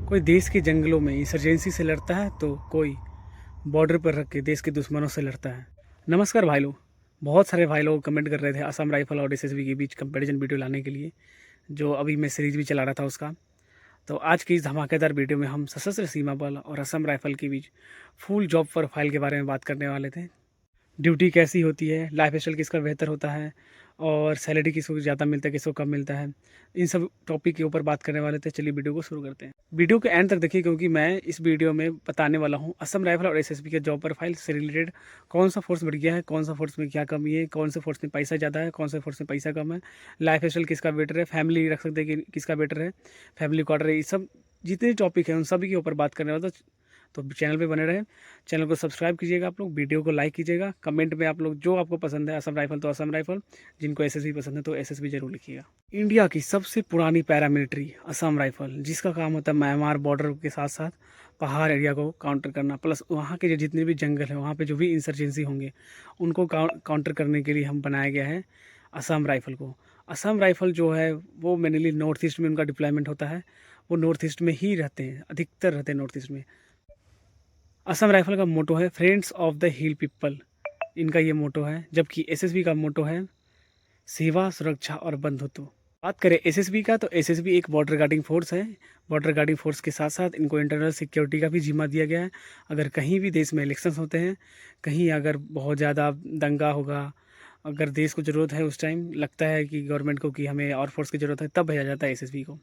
कोई देश के जंगलों में इंसर्जेंसी से लड़ता है तो कोई बॉर्डर पर रख के देश के दुश्मनों से लड़ता है। नमस्कार भाई लोग। बहुत सारे भाई लोग कमेंट कर रहे थे असम राइफल और एसएसबी के बीच कंपैरिजन वीडियो लाने के लिए, जो अभी मैं सीरीज भी चला रहा था उसका। तो आज की इस धमाकेदार वीडियो में हम सशस्त्र सीमा बल और असम राइफल के बीच फुल जॉब प्रोफाइल के बारे में बात करने वाले थे। ड्यूटी कैसी होती है, लाइफ स्टाइल किसका बेहतर होता है और सैलरी किसको ज़्यादा मिलता है, किसको कम मिलता है, इन सब टॉपिक के ऊपर बात करने वाले थे। चलिए वीडियो को शुरू करते हैं। वीडियो के एंड तक देखिए, क्योंकि मैं इस वीडियो में बताने वाला हूँ असम राइफल और एसएसबी के जॉब प्रोफाइल से रिलेटेड। कौन सा फोर्स बढ़ गया है, कौन सा फोर्स में क्या कमी है, कौन से फोर्स में पैसा ज़्यादा है, कौन से फोर्स में पैसा कम है, लाइफ स्टाइल किसका बेटर है, फैमिली रख सकते हैं कि किसका बेटर है, फैमिली क्वार्टर, ये सब जितने टॉपिक हैं उन सभी के ऊपर बात करने वाला था। तो चैनल पे बने रहें, चैनल को सब्सक्राइब कीजिएगा, आप लोग वीडियो को लाइक कीजिएगा, कमेंट में आप लोग जो आपको पसंद है, असम राइफल तो असम राइफल, जिनको एसएसबी पसंद है तो एसएसबी जरूर लिखिएगा। इंडिया की सबसे पुरानी पैरामिलिट्री असम राइफल, जिसका काम होता है म्यांमार बॉर्डर के साथ साथ पहाड़ एरिया को काउंटर करना, प्लस वहाँ के जो जितने भी जंगल हैं, वहाँ पे जो भी इंसर्जेंसी होंगे उनको काउंटर करने के लिए हम बनाया गया है असम राइफल को। असम राइफल जो है वो मेनली नॉर्थ ईस्ट में उनका डिप्लॉयमेंट होता है, वो नॉर्थ ईस्ट में ही रहते हैं, अधिकतर रहते हैं नॉर्थ ईस्ट में। असम राइफल का मोटो है friends of the hill people, इनका ये मोटो है। जबकि एसएसबी का मोटो है सेवा, सुरक्षा और बंधुत्व। बात करें एसएसबी का, तो एसएसबी एक बॉर्डर गार्डिंग फोर्स है। बॉर्डर गार्डिंग फोर्स के साथ साथ इनको इंटरनल सिक्योरिटी का भी जिम्मा दिया गया है। अगर कहीं भी देश में इलेक्शंस होते हैं, कहीं अगर बहुत ज़्यादा दंगा होगा, अगर देश को ज़रूरत है, उस टाइम लगता है कि गवर्नमेंट को कि हमें और फोर्स की ज़रूरत है, तब भेजा जाता है एसएसबी को।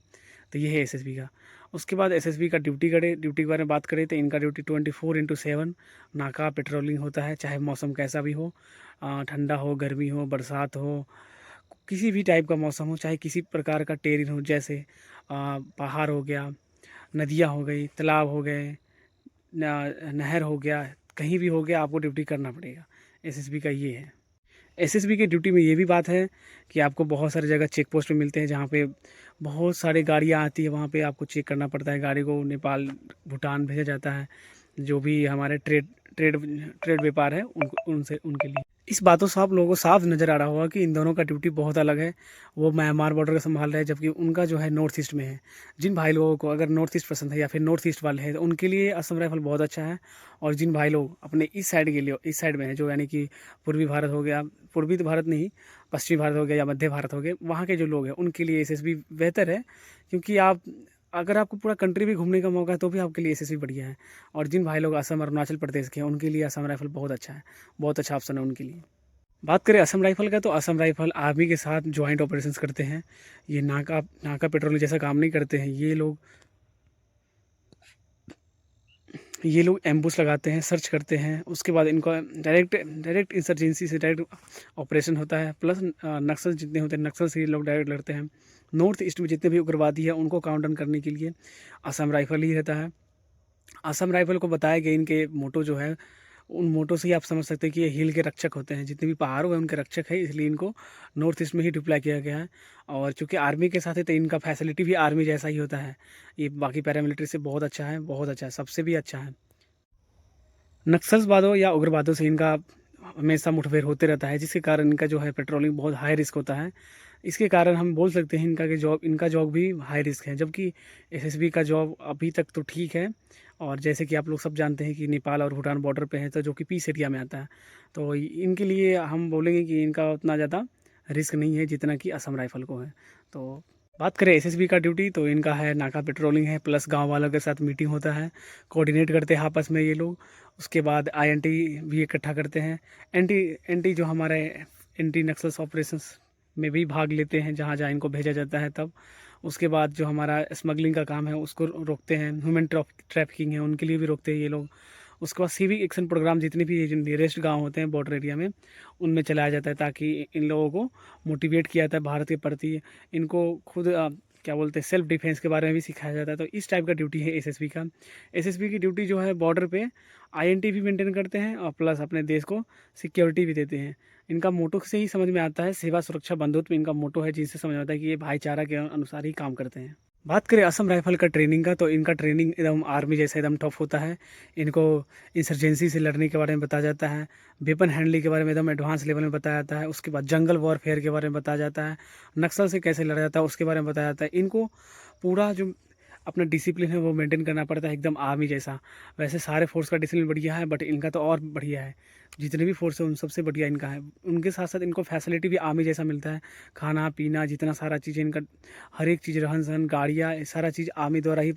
तो ये है एसएसबी का। उसके बाद एसएसबी का ड्यूटी के बारे में बात करें तो इनका ड्यूटी 24/7 नाका पेट्रोलिंग होता है, चाहे मौसम कैसा भी हो, ठंडा हो, गर्मी हो, बरसात हो, किसी भी टाइप का मौसम हो, चाहे किसी प्रकार का टेरेन हो, जैसे पहाड़ हो गया, नदियाँ हो गई, तालाब हो गए, नहर हो गया, कहीं भी हो गया, आपको ड्यूटी करना पड़ेगा। एसएसबी का ये है। एसएसबी की ड्यूटी में ये भी बात है कि आपको बहुत सारी जगह चेक पोस्ट पे मिलते हैं, जहाँ पे बहुत सारी गाड़ियाँ आती है, वहाँ पे आपको चेक करना पड़ता है। गाड़ी को नेपाल, भूटान भेजा जाता है, जो भी हमारे ट्रेड ट्रेड व्यापार है उनको, उनसे उनके लिए। इस बातों से आप लोगों को साफ नज़र आ रहा होगा कि इन दोनों का ड्यूटी बहुत अलग है। वो म्यांमार बॉर्डर को संभाल रहे हैं, जबकि उनका जो है नॉर्थ ईस्ट में है। जिन भाई लोगों को अगर नॉर्थ ईस्ट पसंद है या फिर नॉर्थ ईस्ट वाले हैं, तो उनके लिए असम राइफल बहुत अच्छा है। और जिन भाई लोग अपने इस साइड के लिए, इस साइड में है, जो यानी कि पूर्वी भारत हो गया, पूर्वी तो भारत नहीं, पश्चिमी भारत हो गया या मध्य भारत हो गया, वहाँ के जो लोग हैं उनके लिए एसएसबी बेहतर है। क्योंकि आप अगर आपको पूरा कंट्री भी घूमने का मौका है तो भी आपके लिए एसएसबी बढ़िया है। और जिन भाई लोग असम, अरुणाचल प्रदेश के हैं, उनके लिए असम राइफल बहुत अच्छा है, बहुत अच्छा ऑप्शन है उनके लिए। बात करें असम राइफल का, तो असम राइफल आर्मी के साथ ज्वाइंट ऑपरेशंस करते हैं। ये नाका नाका पेट्रोलिंग जैसा काम नहीं करते हैं। ये लोग एम्बुश लगाते हैं, सर्च करते हैं, उसके बाद इनका डायरेक्ट इंसर्जेंसी से डायरेक्ट ऑपरेशन होता है। प्लस नक्सल जितने होते हैं, नक्सल से ये लोग डायरेक्ट लड़ते हैं। नॉर्थ ईस्ट में जितने भी उग्रवादी है उनको काउंटर करने के लिए असम राइफल ही रहता है। असम राइफल को बताया गया, इनके मोटो जो है, उन मोटो से ही आप समझ सकते हैं कि ये हिल के रक्षक होते हैं। जितने भी पहाड़ हैं उनके रक्षक है, इसलिए इनको नॉर्थ ईस्ट में ही डिप्लॉय किया गया है। और चूंकि आर्मी के साथ है तो इनका फैसिलिटी भी आर्मी जैसा ही होता है। ये बाकी पैरामिलिट्री से बहुत अच्छा है, बहुत अच्छा है, सबसे भी अच्छा है। नक्सलवादों या उग्रवादों से इनका हमेशा मुठभेड़ होते रहता है, जिसके कारण इनका जो है पेट्रोलिंग बहुत हाई रिस्क होता है। इसके कारण हम बोल सकते हैं इनका जॉब भी हाई रिस्क है। जबकि एसएसबी का जॉब अभी तक तो ठीक है। और जैसे कि आप लोग सब जानते हैं कि नेपाल और भूटान बॉर्डर पे है, तो जो कि पीस एरिया में आता है, तो इनके लिए हम बोलेंगे कि इनका उतना ज़्यादा रिस्क नहीं है जितना कि असम राइफल को है। तो बात करें एसएसबी का ड्यूटी, तो इनका है नाका पेट्रोलिंग है, प्लस गांव वालों के साथ मीटिंग होता है, कोऑर्डिनेट करते हैं आपस में ये लोग। उसके बाद आईएनटी भी इकट्ठा करते हैं। एंटी एंटी जो हमारे एंटी नक्सल्स ऑपरेशंस में भी भाग लेते हैं, जहाँ जहाँ इनको भेजा जाता है तब। उसके बाद जो हमारा स्मगलिंग का काम है उसको रोकते हैं, ह्यूमन ट्रैफिकिंग है उनके लिए भी रोकते हैं ये लोग। उसके बाद सिविक एक्शन प्रोग्राम जितने भी नियरेस्ट गांव होते हैं बॉर्डर एरिया में, उनमें चलाया जाता है, ताकि इन लोगों को मोटिवेट किया जाता है भारत के प्रति। इनको खुद क्या बोलते हैं, सेल्फ डिफेंस के बारे में भी सिखाया जाता है। तो इस टाइप का ड्यूटी है एसएसबी का। एसएसबी की ड्यूटी जो है बॉर्डर पे आईएनटी भी मेंटेन करते हैं और प्लस अपने देश को सिक्योरिटी भी देते हैं। इनका मोटो से ही समझ में आता है, सेवा, सुरक्षा, बंधुत्व इनका मोटो है, जिससे समझ में आता है कि ये भाईचारा के अनुसार ही काम करते हैं। बात करें असम राइफल का ट्रेनिंग का, तो इनका ट्रेनिंग एकदम आर्मी जैसा एकदम टफ होता है। इनको इंसर्जेंसी से लड़ने के बारे में बताया जाता है, वेपन हैंडलिंग के बारे में एकदम एडवांस लेवल में बताया जाता है। उसके बाद जंगल वॉरफेयर के बारे में बताया जाता है, नक्सल से कैसे लड़ा जाता है उसके बारे में बताया जाता है। इनको पूरा जो अपना डिसिप्लिन है वो मेंटेन करना पड़ता है एकदम आर्मी जैसा। वैसे सारे फोर्स का डिसिप्लिन बढ़िया है, बट इनका तो और बढ़िया है। जितने भी फोर्स है उन सबसे बढ़िया इनका है। उनके साथ साथ इनको फैसिलिटी भी आर्मी जैसा मिलता है। खाना पीना जितना सारा चीज़ इनका, हर एक चीज़, रहन सहन, गाड़ियाँ, सारा चीज़ आर्मी द्वारा ही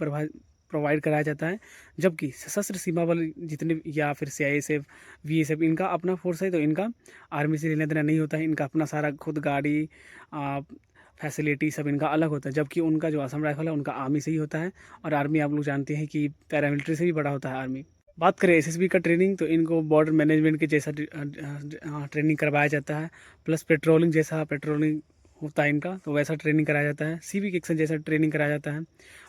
प्रोवाइड कराया जाता है। जबकि सशस्त्र सीमा बल जितने, या फिर CISF, BSF, इनका अपना फोर्स है, तो इनका आर्मी से लेना देना नहीं होता है। इनका अपना सारा खुद गाड़ी, फैसिलिटी सब इनका अलग होता है। जबकि उनका जो असम राइफल है उनका आर्मी से ही होता है। और आर्मी आप लोग जानते हैं कि पैरामिलिट्री से भी बड़ा होता है आर्मी। बात करें SSB का ट्रेनिंग, तो इनको बॉर्डर मैनेजमेंट के जैसा ट्रेनिंग करवाया जाता है। प्लस पेट्रोलिंग जैसा पेट्रोलिंग होता है इनका, तो वैसा ट्रेनिंग कराया जाता है। सिविक एक्शन जैसा ट्रेनिंग कराया जाता है।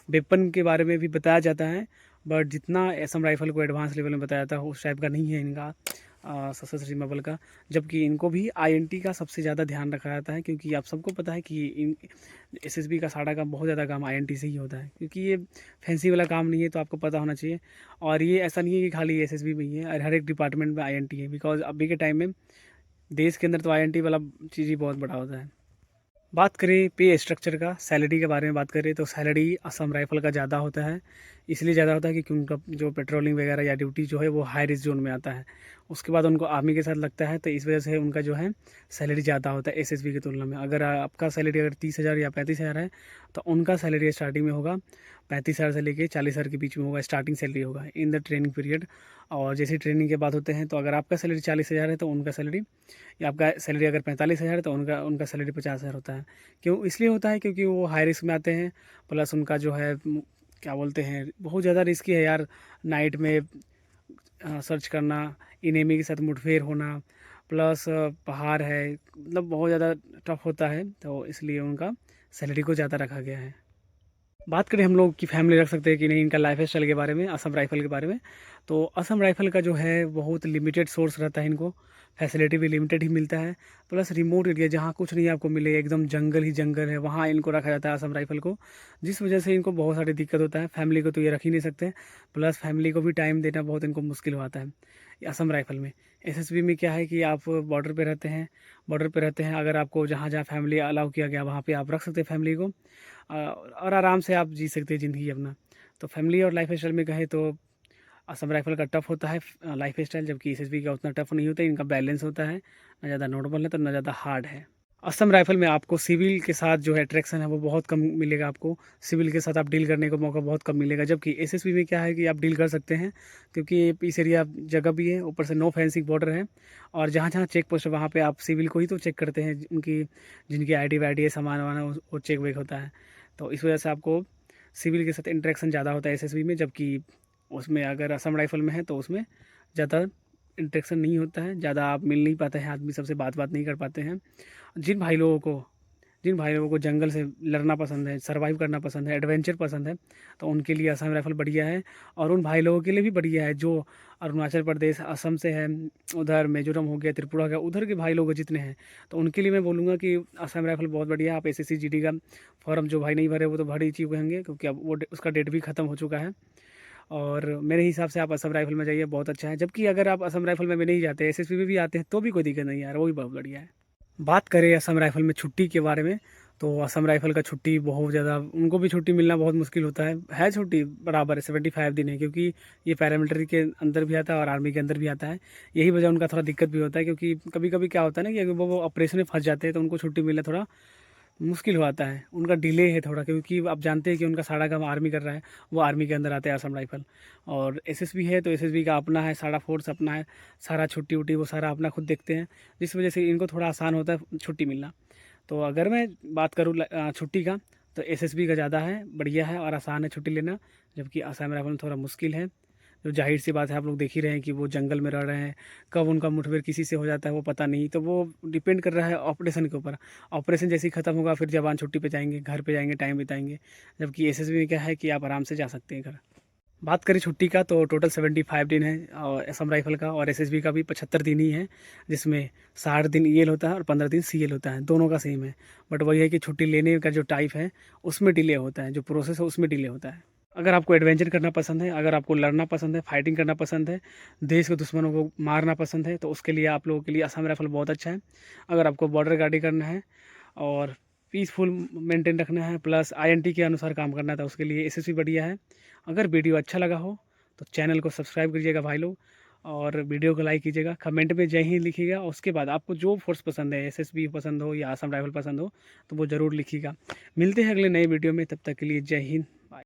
वेपन के बारे में भी बताया जाता है, बट जितना असम राइफल को एडवांस लेवल में बताया जाता है उस टाइप का नहीं है इनका सशस्त्र सीमा बल का। जबकि इनको भी INT का सबसे ज़्यादा ध्यान रखा जाता है, क्योंकि आप सबको पता है कि इन SSB का सारा काम, बहुत ज़्यादा काम INT से ही होता है, क्योंकि ये फैंसी वाला काम नहीं है, तो आपको पता होना चाहिए। और ये ऐसा नहीं है कि खाली SSB में ही है, और हर एक डिपार्टमेंट में INT है, बिकॉज अभी के टाइम में देश के अंदर तो INT वाला चीज़ ही बहुत बड़ा होता है। बात करें पे स्ट्रक्चर का, सैलरी के बारे में बात करें, तो सैलरी असम राइफल का ज़्यादा होता है। इसलिए ज़्यादा होता है क्योंकि उनका जो पेट्रोलिंग वगैरह या ड्यूटी जो है वो हाई रिस्क जोन में आता है। उसके बाद उनको आर्मी के साथ लगता है, तो इस वजह से उनका जो है सैलरी ज़्यादा होता है SSB की तुलना में। अगर आपका सैलरी अगर 30,000 या 35,000 है, तो उनका सैलरी स्टार्टिंग में होगा 35,000 से लेके 40,000 के बीच में होगा, स्टार्टिंग सैलरी होगा इन द ट्रेनिंग पीरियड। और जैसे ट्रेनिंग के बाद होते हैं, तो अगर आपका सैलरी 40,000 है, तो उनका सैलरी, या आपका सैलरी अगर 45,000 है, तो उनका उनका सैलरी 50,000 होता है। क्यों इसलिए होता है? क्योंकि वो हाई रिस्क में आते हैं। प्लस उनका जो है क्या बोलते हैं, बहुत ज़्यादा रिस्की है यार। नाइट में सर्च करना, इनेमी के साथ मुठभेड़ होना, प्लस पहाड़ है, मतलब बहुत ज़्यादा टफ होता है, तो इसलिए उनका सैलरी को ज़्यादा रखा गया है। बात करें हम लोग कि फैमिली रख सकते हैं कि नहीं इनका लाइफ स्टाइल के बारे में, असम राइफल के बारे में, तो असम राइफल का जो है बहुत लिमिटेड सोर्स रहता है इनको। फैसिलिटी भी लिमिटेड ही मिलता है। प्लस रिमोट एरिया जहाँ कुछ नहीं आपको मिले, एकदम जंगल ही जंगल है, वहाँ इनको रखा जाता है असम राइफल को। जिस वजह से इनको बहुत सारी दिक्कत होता है। फैमिली को तो ये रख ही नहीं सकते, प्लस फैमिली को भी टाइम देना बहुत इनको मुश्किल हो आता है असम राइफल में। SSB में क्या है कि आप बॉर्डर पे रहते हैं, अगर आपको जहाँ जहाँ फैमिली अलाउ किया गया वहाँ पे आप रख सकते हैं फैमिली को, और आराम से आप जी सकते हैं ज़िंदगी अपना। तो फैमिली और लाइफ स्टाइल में कहें तो असम राइफल का टफ होता है लाइफ स्टाइल, जबकि SSB का उतना टफ नहीं होता है। इनका बैलेंस होता है, ना ज़्यादा नॉर्मल है तो ना ज़्यादा हार्ड है। असम राइफल में आपको सिविल के साथ जो है अट्रैक्शन है वो बहुत कम मिलेगा आपको। सिविल के साथ आप डील करने का मौका बहुत कम मिलेगा। जबकि SSB में क्या है कि आप डील कर सकते हैं, क्योंकि इस एरिया जगह भी है, ऊपर से नो फेंसिंग बॉर्डर है। और जहाँ जहाँ चेक पोस्ट है वहाँ पे आप सिविल को ही तो चेक करते हैं, उनकी जिनकी ID वाईडी है, सामान वामान है, वो चेक वेक होता है। तो इस वजह से आपको सिविल के साथ इंटरेक्शन ज़्यादा होता है SSB में। जबकि उसमें अगर असम राइफल में है तो उसमें ज़्यादा इंटरेक्शन नहीं होता है, ज़्यादा आप मिल नहीं पाते हैं, आदमी सबसे बात नहीं कर पाते हैं। जिन भाई लोगों को जंगल से लड़ना पसंद है, सर्वाइव करना पसंद है, एडवेंचर पसंद है, तो उनके लिए असम राइफल बढ़िया है। और उन भाई लोगों के लिए भी बढ़िया है जो अरुणाचल प्रदेश, असम से है, उधर मिजोरम हो गया, त्रिपुरा हो गया, उधर के भाई लोग जितने हैं, तो उनके लिए मैं बोलूँगा कि असम राइफल बहुत बढ़िया है। आप SSC GD का फॉर्म जो भाई नहीं भरे वो तो भर ही चुके होंगे, क्योंकि अब वो उसका डेट भी ख़त्म हो चुका है। और मेरे हिसाब से आप असम राइफल में जाइए, बहुत अच्छा है। जबकि अगर आप असम राइफल में भी नहीं जाते, SSB में भी आते हैं, तो भी कोई दिक्कत नहीं यार, वो भी बहुत बढ़िया है। बात करें असम राइफल में छुट्टी के बारे में, तो असम राइफल का छुट्टी बहुत ज़्यादा, उनको भी छुट्टी मिलना बहुत मुश्किल होता है छुट्टी बराबर है, 75 दिन है, क्योंकि ये पैरामिलिट्री के अंदर भी आता है और आर्मी के अंदर भी आता है। यही वजह उनका थोड़ा दिक्कत भी होता है, क्योंकि कभी कभी क्या होता है ना कि अगर वो ऑपरेशन में फंस जाते हैं तो उनको छुट्टी मिलना थोड़ा मुश्किल हो आता है, उनका डिले है थोड़ा, क्योंकि आप जानते हैं कि उनका सारा काम आर्मी कर रहा है, वो आर्मी के अंदर आते हैं असम राइफल। और SSB है तो SSB का अपना है, सारा फोर्स अपना है, सारा छुट्टी उट्टी वो सारा अपना खुद देखते हैं, जिस वजह से इनको थोड़ा आसान होता है छुट्टी मिलना। तो अगर मैं बात करूँ छुट्टी का, तो SSB का ज़्यादा है, बढ़िया है और आसान है छुट्टी लेना। जबकि असम राइफल में थोड़ा मुश्किल है। जो जाहिर सी बात है, आप लोग देख ही रहे हैं कि वो जंगल में रह रहे हैं, कब उनका मुठभेड़ किसी से हो जाता है वो पता नहीं, तो वो डिपेंड कर रहा है ऑपरेशन के ऊपर। ऑपरेशन जैसे ही ख़त्म होगा फिर जवान छुट्टी पे जाएंगे, घर पे जाएंगे, टाइम बिताएंगे। जबकि SSB में क्या है कि आप आराम से जा सकते हैं घर। बात करें छुट्टी का, तो टोटल 75 दिन है और असम राइफल का, और SSB का भी 75 दिन ही है, जिसमें 60 दिन EL होता है और 15 दिन CL होता है, दोनों का सेम है। बट वही है कि छुट्टी लेने का जो टाइप है उसमें डिले होता है, जो प्रोसेस है उसमें डिले होता है। अगर आपको एडवेंचर करना पसंद है, अगर आपको लड़ना पसंद है, फाइटिंग करना पसंद है, देश के दुश्मनों को मारना पसंद है, तो उसके लिए आप लोगों के लिए असम राइफल बहुत अच्छा है। अगर आपको बॉर्डर गार्डी करना है और पीसफुल मेंटेन रखना है, प्लस आईएनटी के अनुसार काम करना था, उसके लिए एसएसबी बढ़िया है। अगर वीडियो अच्छा लगा हो तो चैनल को सब्सक्राइब करिएगा भाई लोग, और वीडियो को लाइक कीजिएगा, कमेंट में जय हिंद लिखिएगा। उसके बाद आपको जो फोर्स पसंद है, एसएसबी पसंद हो या असम राइफल पसंद हो, तो वो ज़रूर लिखिएगा। मिलते हैं अगले नए वीडियो में, तब तक के लिए जय हिंद।